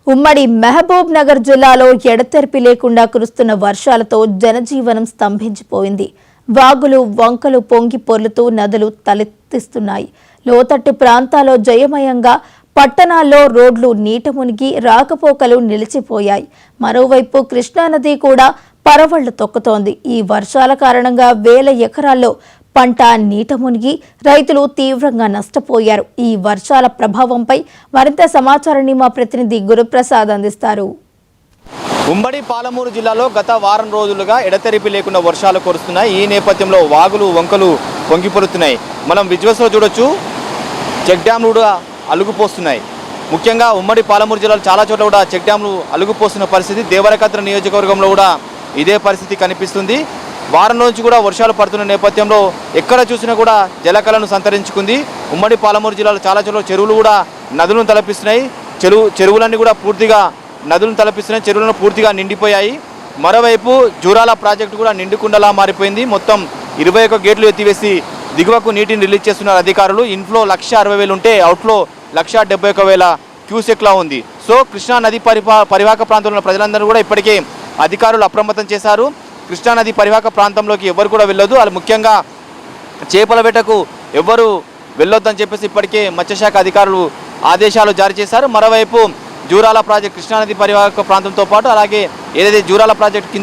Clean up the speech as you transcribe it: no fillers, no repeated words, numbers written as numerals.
ఉమ్మడి మహబూబ్ నగర్ జిల్లాలో ఎడతెరిపి లేకుండా కురుస్తున్న వర్షాలతో జనజీవనం స్తంభించిపోయింది. వాగులు వంకలు పొంగి పొర్లుతూ నదులు తలెత్తిస్తున్నాయి. లోతట్టు ప్రాంతాల్లో జయమయంగా, పట్టణాల్లో రోడ్లు నీట మునిగి రాకపోకలు నిలిచిపోయాయి. మరోవైపు కృష్ణానది కూడా పరవళ్లు తొక్కుతోంది. ఈ వర్షాల కారణంగా వేల ఎకరాల్లో పంట నీట మునిగి రైతులు తీవ్రంగా నష్టపోయారు. ఈ వర్షాల ప్రభావంపై మరింత సమాచారాన్ని మా ప్రతినిధి గురుప్రసాద్ అందిస్తారు. ఉమ్మడి పాలమూరు జిల్లాలో గత వారం రోజులుగా ఎడతెరిపి లేకుండా వర్షాలు కురుస్తున్నాయి. ఈ నేపథ్యంలో వాగులు వంకలు పొంగిపొరుతున్నాయి. మనం విజువల్స్లో చూడొచ్చు, చెక్ డ్యామ్లు కూడా అలుగుపోస్తున్నాయి. ముఖ్యంగా ఉమ్మడి పాలమూరు జిల్లాలో చాలా చోట్ల కూడా చెక్ డ్యామ్లు అలుగుపోస్తున్న పరిస్థితి. దేవరకద్ర నియోజకవర్గంలో కూడా ఇదే పరిస్థితి కనిపిస్తుంది. వారం నుంచి కూడా వర్షాలు పడుతున్న నేపథ్యంలో ఎక్కడ చూసినా కూడా జలకళను సంతరించుకుంది. ఉమ్మడి పాలమూరు జిల్లాలో చాలా చోట్ల చెరువులు కూడా నదులను తలపిస్తున్నాయి. చెరువులన్నీ కూడా పూర్తిగా నదులను తలపిస్తున్నాయి. చెరువులను పూర్తిగా నిండిపోయాయి. మరోవైపు జూరాల ప్రాజెక్టు కూడా నిండుకుండలా మారిపోయింది. మొత్తం 21 గేట్లు ఎత్తివేసి దిగువకు నీటిని రిలీజ్ చేస్తున్నారు అధికారులు. ఇన్ఫ్లో 1,60,000 ఉంటే అవుట్ఫ్లో 1,71,000 క్యూసెక్లా ఉంది. సో కృష్ణా నది పరివాహక ప్రాంతంలో ఉన్న ప్రజలందరూ కూడా ఇప్పటికే అధికారులు అప్రమత్తం చేశారు. కృష్ణానది పరివాహక ప్రాంతంలోకి ఎవరు కూడా వెళ్ళొద్దు, అది ముఖ్యంగా చేపల వేటకు ఎవరు వెళ్ళొద్దని చెప్పేసి ఇప్పటికే మత్స్యశాఖ అధికారులు ఆదేశాలు జారీ చేశారు. మరోవైపు జూరాల ప్రాజెక్ట్ కృష్ణానది పరివాహక ప్రాంతంతో పాటు అలాగే ఏదైతే జూరాల ప్రాజెక్ట్